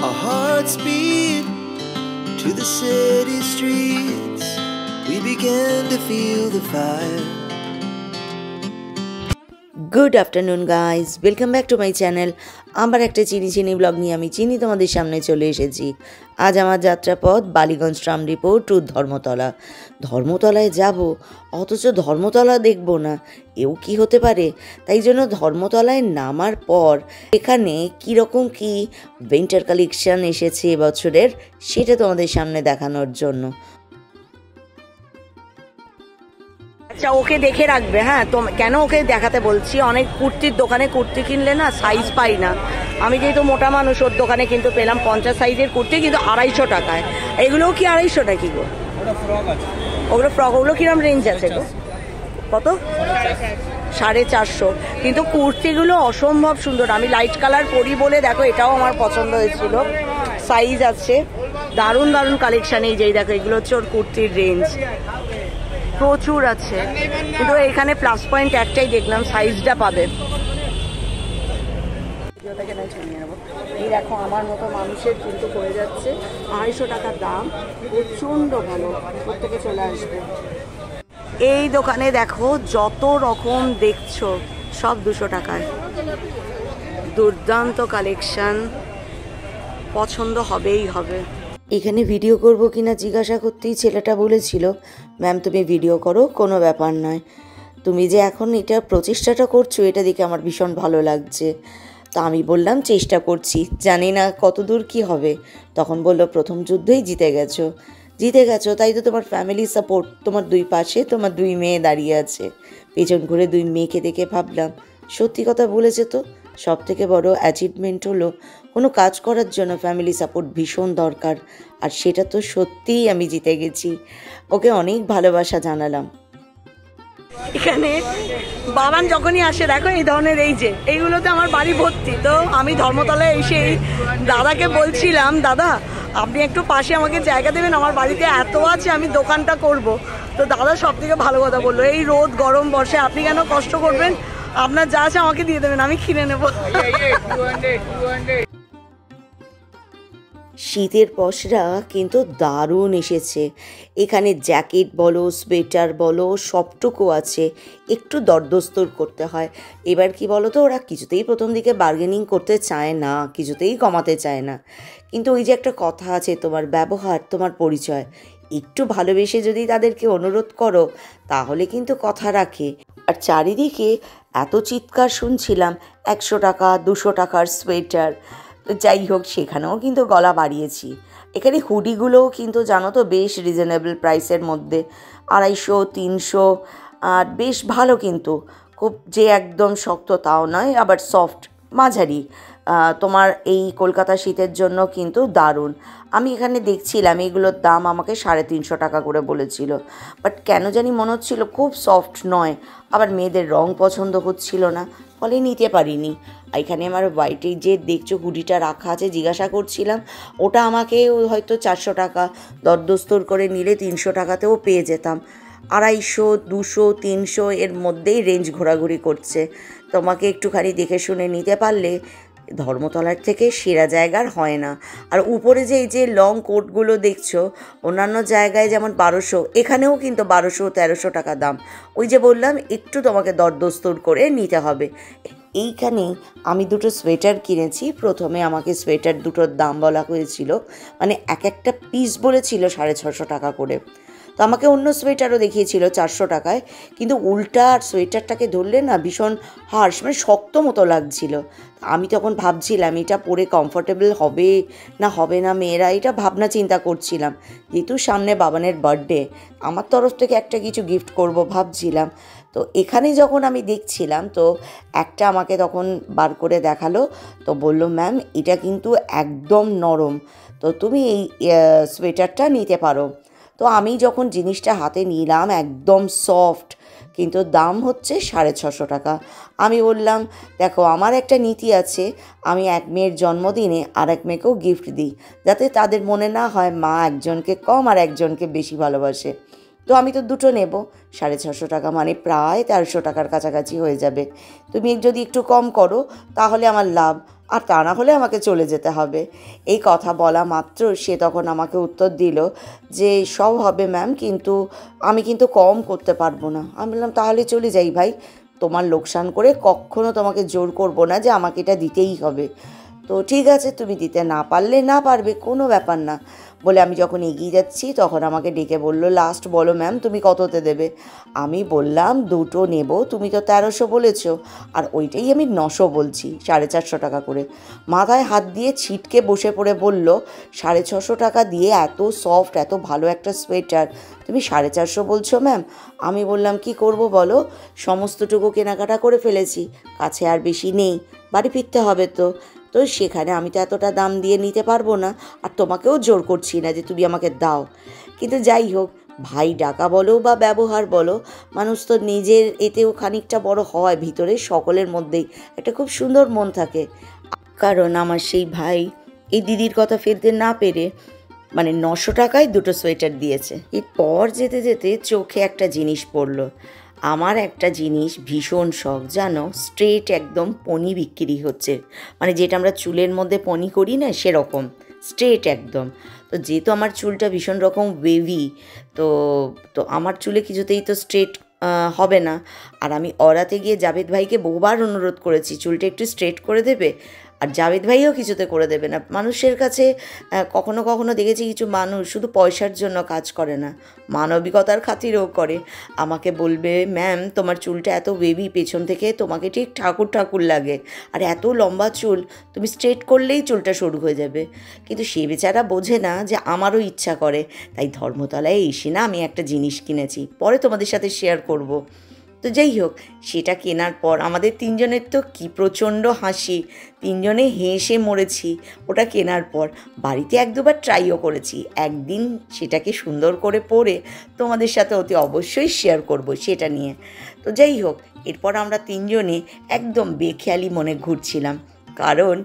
Our hearts beat to the city streets. We began to feel the fire. Good afternoon guys, welcome back to my channel. আবার একটা চিনি blog নিয়ে আমি তোমাদের সামনে চলে এসেছি। আজ আমার যাত্রাপথ বালিগঞ্জ ট্রাম ডিপো টু ধর্মতলায় যাব, অথচ ধর্মতলা দেখব না, এও কি হতে পারে? তাই জন্য ধর্মতলায় নামার পর এখানে কীরকম কি উইন্টার কালেকশন এসেছে এবছরের, সেটা তোমাদের সামনে দেখানোর জন্য। আচ্ছা, ওকে দেখে রাখবে। হ্যাঁ, তো কেন ওকে দেখাতে বলছি, অনেক কুর্তির দোকানে কুর্তি কিনলে না সাইজ পাই না। আমি যেহেতু মোটা মানুষ, ওর দোকানে কিন্তু পেলাম 50 সাইজের কুর্তি, কিন্তু 250 টাকায়। এগুলোও কি 250 টাকা কি গো? ওগুলো ফ্রক, ওগুলো কিরম রেঞ্জ আছে গো? কত? 450। কিন্তু কুর্তিগুলো অসম্ভব সুন্দর। আমি লাইট কালার পরি বলে দেখো, এটাও আমার পছন্দ হয়েছিল। সাইজ আছে, দারুণ দারুণ কালেকশন। এই যেই দেখো, এগুলো হচ্ছে ওর কুর্তির রেঞ্জ, প্রচুর আছে। কিন্তু এখানে প্লাস পয়েন্ট একটাই দেখলাম, সাইজটা পাবে। এই দেখো, আমার মতো মানুষের কিন্তু হয়ে যাচ্ছে 250 টাকার দাম, প্রচন্ড ভালো। প্রত্যেকে চলে আসবে। এই দোকানে দেখো, যত রকম দেখছো সব 200 টাকায়। দুর্দান্ত কালেকশন, পছন্দ হবেই হবে। এখানে ভিডিও করব কিনা জিজ্ঞাসা করতেই ছেলেটা বলেছিল, ম্যাম তুমি ভিডিও করো, কোনো ব্যাপার নয়। তুমি যে এখন এটা প্রচেষ্টাটা করছো, এটা দেখে আমার ভীষণ ভালো লাগছে। তো আমি বললাম চেষ্টা করছি, জানি না কত দূর কী হবে। তখন বললো প্রথম যুদ্ধেই জিতে গেছো, তাই তো তোমার ফ্যামিলি সাপোর্ট, তোমার দুই পাশে তোমার 2 মেয়ে দাঁড়িয়ে আছে। পেছন ঘুরে 2 মেয়েকে দেখে ভাবলাম সত্যি কথা বলেছে তো। সব থেকে বড় অ্যাচিভমেন্ট হলো কোনো কাজ করার জন্য ফ্যামিলি সাপোর্ট ভীষণ দরকার, আর সেটা তো সত্যিই আমি জিতে গেছি। ওকে অনেক ভালোবাসা জানালাম। এখানে বাবান যখনই আসে দেখো, এই ধরনের এইগুলোতে আমার বাড়ি ভর্তি। তো আমি ধর্মতলায় এসে দাদাকে বলছিলাম, দাদা আপনি একটু পাশে আমাকে জায়গা দেবেন, আমার বাড়িতে এত আছে, আমি দোকানটা করব। তো দাদা সব থেকে ভালো কথা বললো, এই রোদ গরম বর্ষে আপনি কেন কষ্ট করবেন, আপনার যা আছে আমাকে দিয়ে দেবেন, আমি কিনে নেব। শীতের পসরা কিন্তু দারুণ এসেছে। এখানে জ্যাকেট বলো, সোয়েটার বলো, সবটুকু আছে। একটু দরদস্তর করতে হয়। এবার কি বলো তো, ওরা কিছুতেই প্রথম দিকে বার্গেনিং করতে চায় না, কিছুতেই কমাতে চায় না। কিন্তু ওই যে একটা কথা আছে, তোমার ব্যবহার তোমার পরিচয়। একটু ভালোবেসে যদি তাদেরকে অনুরোধ করো, তাহলে কিন্তু কথা রাখে। আর চারিদিকে এত চিৎকার শুনছিলাম, 100 টাকা 200 টাকার সোয়েটার। তো যাই হোক, সেখানেও কিন্তু গলা বাড়িয়েছি। এখানে হুডিগুলোও কিন্তু জানো তো বেশ রিজনেবল প্রাইসের মধ্যে, 250 300, আর বেশ ভালো। কিন্তু খুব যে একদম শক্ত তাও নয়, আবার সফট মাঝারি। তোমার এই কলকাতা শীতের জন্য কিন্তু দারুণ। আমি এখানে দেখছিলাম এগুলোর দাম আমাকে 350 টাকা করে বলেছিল, বাট কেন জানি মনে হচ্ছিল খুব সফট নয়, আবার মেয়েদের রং পছন্দ হচ্ছিল না, ফলে নিতে পারিনি। এখানে আমার হোয়াইটে যে দেখছো হুডিটা রাখা আছে, জিজ্ঞাসা করছিলাম, ওটা আমাকে হয়তো 400 টাকা দরদস্তর করে নিলে 300 টাকাতেও পেয়ে যেতাম। 250 200 300 এর মধ্যেই রেঞ্জ ঘোরাঘুরি করছে। তোমাকে একটুখানি দেখে শুনে নিতে পারলে ধর্মতলার থেকে সেরা জায়গার হয় না। আর উপরে যে এই যে লং কোটগুলো দেখছো, অন্যান্য জায়গায় যেমন 1200, এখানেও কিন্তু 1200 1300 টাকা দাম। ওই যে বললাম, একটু তোমাকে দরদস্তর করে নিতে হবে। এইখানে আমি 2টো সোয়েটার কিনেছি। প্রথমে আমাকে সোয়েটার 2টোর দাম বলা হয়েছিল, মানে একটা পিস বলেছিল 650 টাকা করে। তো আমাকে অন্য সোয়েটারও দেখিয়েছিল 400 টাকায়, কিন্তু উল্টা সোয়েটারটাকে ধরলে না ভীষণ হার্শ, মানে শক্ত মতো লাগছিল। আমি তখন ভাবছিলাম এটা পরে কমফোর্টেবল হবে না মেয়েরা, এটা ভাবনা চিন্তা করছিলাম। যেহেতু সামনে বাবানের বার্থডে, আমার তরফ থেকে একটা কিছু গিফট করব ভাবছিলাম। তো এখানে যখন আমি দেখছিলাম, তো একটা আমাকে তখন বার করে দেখালো। তো বলল, ম্যাম এটা কিন্তু একদম নরম, তো তুমি এই সোয়েটারটা নিতে পারো। তো আমি যখন জিনিসটা হাতে নিলাম, একদম সফট, কিন্তু দাম হচ্ছে 650 টাকা। আমি বললাম, দেখো আমার একটা নীতি আছে, আমি এক মেয়ের জন্মদিনে আর এক মেয়েকেও গিফট দিই, যাতে তাদের মনে না হয় মা একজনকে কম আর একজনকে বেশি ভালোবাসে। তো আমি তো 2টো নেব, 650 টাকা মানে প্রায় 1300 টাকার কাছাকাছি হয়ে যাবে। তুমি যদি একটু কম করো তাহলে আমার লাভ, আর তা না হলে আমাকে চলে যেতে হবে। এই কথা বলা মাত্র সে তখন আমাকে উত্তর দিল যে সব হবে ম্যাম, কিন্তু আমি কিন্তু কম করতে পারবো না। আমি বললাম তাহলে চলে যাই ভাই, তোমার লোকসান করে কখনো তোমাকে জোর করবো না যে আমাকে এটা দিতেই হবে। তো ঠিক আছে, তুমি দিতে না পারলে না পারবে, কোনো ব্যাপার না বলে আমি যখন এগিয়ে যাচ্ছি তখন আমাকে ডেকে বলল, লাস্ট বলো ম্যাম তুমি কততে দেবে। আমি বললাম দুটো নেব, তুমি তো 1300 বলেছো, আর ওইটাই আমি 900 বলছি, 450 টাকা করে। মাথায় হাত দিয়ে ছিটকে বসে পড়ে বলল, 650 টাকা দিয়ে এত সফট এত ভালো একটা সোয়েটার তুমি 450 বলছো ম্যাম। আমি বললাম কি করব বলো, সমস্তটুকু কেনাকাটা করে ফেলেছি, কাছে আর বেশি নেই, বাড়ি ফিরতে হবে তো সেখানে আমি তো এতটা দাম দিয়ে নিতে পারবো না, আর তোমাকেও জোর করছি না যে তুমি আমাকে দাও। কিন্তু যাই হোক, ভাই ডাকা বলো বা ব্যবহার বলো, মানুষ তো নিজের এতেও খানিকটা বড় হয়, ভিতরে সকলের মধ্যেই একটা খুব সুন্দর মন থাকে। কারণ আমার সেই ভাই এই দিদির কথা ফেলতে না পেরে 900 টাকায় দুটো সোয়েটার দিয়েছে। এরপর যেতে যেতে চোখে একটা জিনিস পড়লো। আমার একটা জিনিস ভীষণ শখ জানো, স্ট্রেট একদম পনি বিক্রি হচ্ছে, যেটা আমরা চুলের মধ্যে পনি করি না সেরকম স্ট্রেট একদম। তো যেহেতু আমার চুলটা ভীষণ রকম ওয়েভি, তো তো আমার চুলে কিছুতেই তো স্ট্রেট হবে না। আর আমি অরাতে গিয়ে জাভেদ ভাইকে বহুবার অনুরোধ করেছি চুলটা একটু স্ট্রেট করে দেবে, আর জাভেদ ভাইও কিছুতে করে দেবে না। মানুষের কাছে কখনো কখনো দেখেছি কিছু মানুষ শুধু পয়সার জন্য কাজ করে না, মানবিকতার খাতিরেও করে। আমাকে বলবে, ম্যাম তোমার চুলটা এত বেবি পেছন থেকে, তোমাকে ঠিক ঠাকুর ঠাকুর লাগে, আর এত লম্বা চুল, তুমি স্ট্রেট করলেই চুলটা সরু হয়ে যাবে। কিন্তু সে বেচারা বোঝে না যে আমারও ইচ্ছা করে। তাই ধর্মতলায় এসে না আমি একটা জিনিস কিনেছি, পরে তোমাদের সাথে শেয়ার করব। তো যাই হোক, সেটা কেনার পর আমাদের তিনজনের তো কি প্রচণ্ড হাসি, তিনজনে হেসে মরেছি। ওটা কেনার পর বাড়িতে 1-2বার ট্রাইও করেছি, একদিন সেটাকে সুন্দর করে পরে তোমাদের সাথে অতি অবশ্যই শেয়ার করব সেটা নিয়ে। তো যাই হোক, এরপর আমরা তিনজনে একদম বেখেয়ালি মনে ঘুরছিলাম, কারণ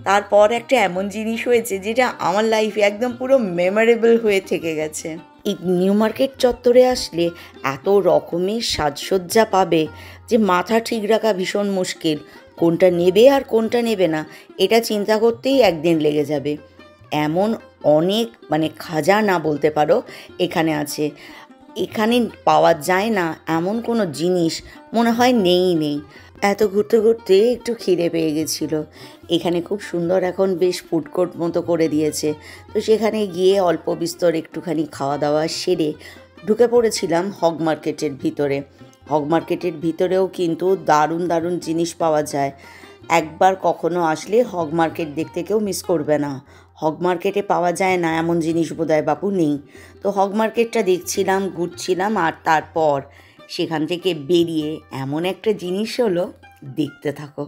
তারপর একটা এমন জিনিস হয়েছে যেটা আমার লাইফে একদম পুরো মেমোরেবল হয়ে থেকে গেছে। এই নিউ মার্কেট চত্বরে আসলে এত রকমের সাজসজ্জা পাবে যে মাথা ঠিক রাখা ভীষণ মুশকিল, কোনটা নেবে আর কোনটা নেবে না এটা চিন্তা করতেই একদিন লেগে যাবে। এমন অনেক খাজানা বলতে পারো এখানে আছে। এখানে পাওয়া যায় না এমন কোনো জিনিস মনে হয় নেই। এত ঘুরতে ঘুরতে একটু খিদে পেয়ে গেছিলো। এখানে খুব সুন্দর এখন বেশ ফুড কোর্ট মতো করে দিয়েছে, তো সেখানে গিয়ে অল্প বিস্তর একটুখানি খাওয়া দাওয়া সেরে ঢুকে পড়েছিলাম হগ মার্কেটের ভিতরে। হগ মার্কেটের ভিতরেও কিন্তু দারুণ দারুণ জিনিস পাওয়া যায়। একবার কখনো আসলে হগ মার্কেট দেখতে কেউ মিস করবে না। হগ মার্কেটে পাওয়া যায় না এমন জিনিস বোধহয় বাপু নেই। তো হগ মার্কেটটা দেখছিলাম, ঘুরছিলাম, আর তারপর সেখান থেকে বেরিয়ে এমন একটা জিনিস হলো, দেখতে থাকো।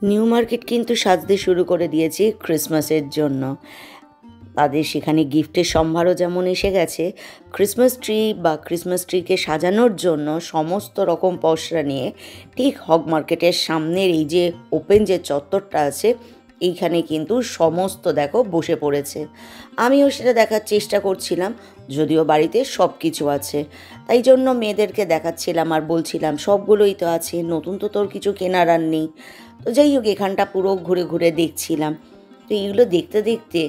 নিউ মার্কেট কিন্তু সাজতে শুরু করে দিয়েছে ক্রিসমাসের জন্য। তাদের সেখানে গিফটের সম্ভারও যেমন এসে গেছে, ক্রিসমাস ট্রিকে সাজানোর জন্য সমস্ত রকম পসরা নিয়ে ঠিক হগ মার্কেটের সামনের এই যে ওপেন যে চত্বরটা আছে এইখানে কিন্তু সমস্ত দেখো বসে পড়েছে। আমিও সেটা দেখার চেষ্টা করছিলাম, যদিও বাড়িতে সব কিছু আছে, তাই জন্য মেয়েদেরকে দেখাচ্ছিলাম আর বলছিলাম সবগুলোই তো আছে, নতুন তো তোর কিছু কেনার আর নেই। তো যাই হোক, এখানটা পুরো ঘুরে ঘুরে দেখছিলাম। তো এইগুলো দেখতে দেখতে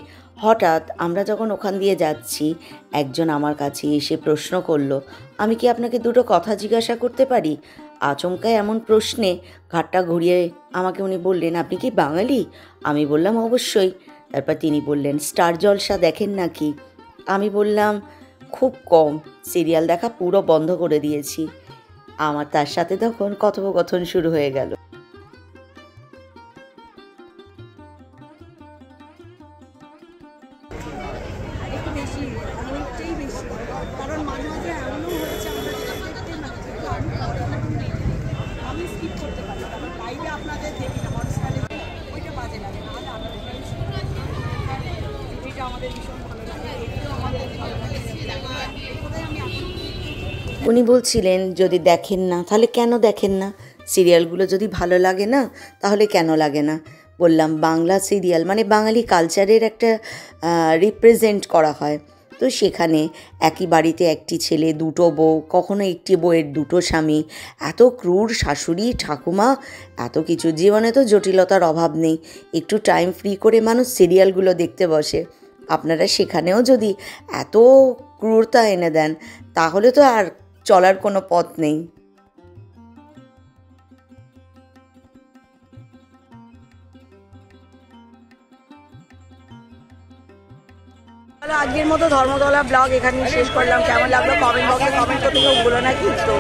হঠাৎ আমরা যখন ওখান দিয়ে যাচ্ছি, একজন আমার কাছে এসে প্রশ্ন করলো, আমি কি আপনাকে দুটো কথা জিজ্ঞাসা করতে পারি? আচমকায় এমন প্রশ্নে ঘাটটা ঘুরিয়ে আমাকে উনি বললেন, আপনি কি বাঙালি? আমি বললাম অবশ্যই। তারপর তিনি বললেন, স্টার জলসা দেখেন নাকি? আমি বললাম খুব কম, সিরিয়াল দেখা পুরো বন্ধ করে দিয়েছি। আমার তার সাথে তখন কথোপকথন শুরু হয়ে গেল। উনি বলছিলেন যদি দেখেন না তাহলে কেন দেখেন না, সিরিয়ালগুলো যদি ভালো লাগে না, তাহলে কেন লাগে না? বললাম বাংলা সিরিয়াল মানে বাঙালি কালচারের একটা রিপ্রেজেন্ট করা হয়। তো সেখানে একই বাড়িতে একটি ছেলে, দুটো বউ, কখনো একটি বউয়ের দুটো স্বামী, এত ক্রূর শাশুড়ি ঠাকুমা, এত কিছু। জীবনে তো জটিলতার অভাব নেই, একটু টাইম ফ্রি করে মানুষ সিরিয়ালগুলো দেখতে বসে। আপনারা সেখানেও যদি এত ক্রূরতা এনে দেন, তাহলে তো আর চলার কোনো পথ নেই। আজকের মতো ধর্মতলা ব্লগ এখানেই শেষ করলাম। কেমন লাগলো কমেন্ট বক্সে কমেন্ট করতে কেউ ভুলো না কিন্তু।